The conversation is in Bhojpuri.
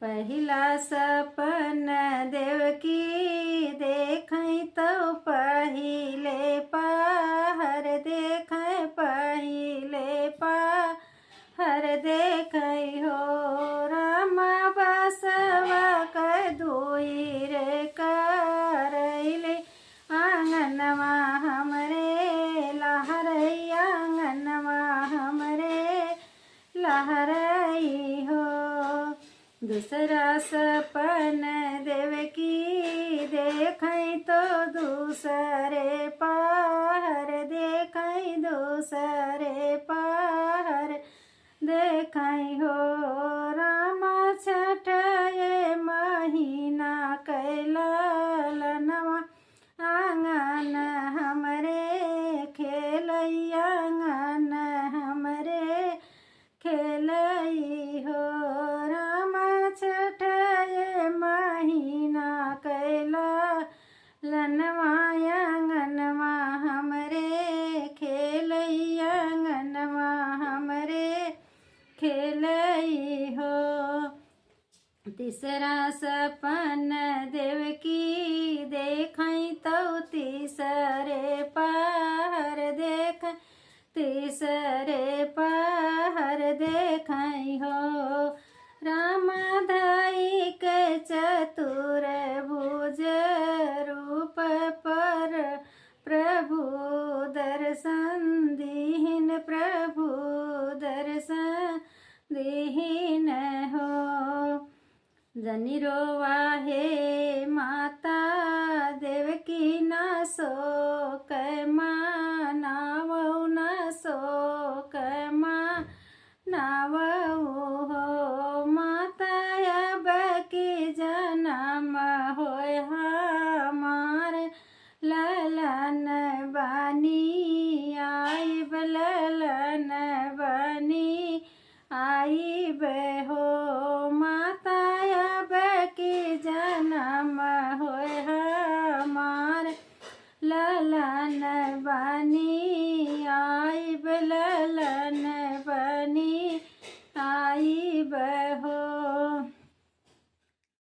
पहिला सपन देवकी देखै तो पहिले पहर देखै पहिले पहर देखै हो राम बसवा क दुई रे करैले आंगनवा हमरे लहरई आंगनवा हमरे लहरई हो। दूसरा सपन देवकी देखै तो दूसरे पहर देखै दूसरे पहर देखै हो राम छठे महीना कैलनवा आंगन हमरे खेलई आंगन हमरे खेलई हो राम छठे महीना कैलनवा आंगनवा हमरे खेलई आंगनवा हमरे खेलई हो। तीसरा सपन देवकी देखै तो तीसरे पहर देख तीसरे पहर देखै हो राम धाई के चतुर भुज रूप पर प्रभु दर्शन दीन प्रभु दर्शन दीन हो। जनी रोवा हे माता देवकी ना शोक मानावो ना शोक मानावो हो माता अब की जन्म होय हमार ललन बनी आइब ललन बनी आइब हो माता अब की जन्म होय हमार ललन बनी आइब ललन बनी आइब हो।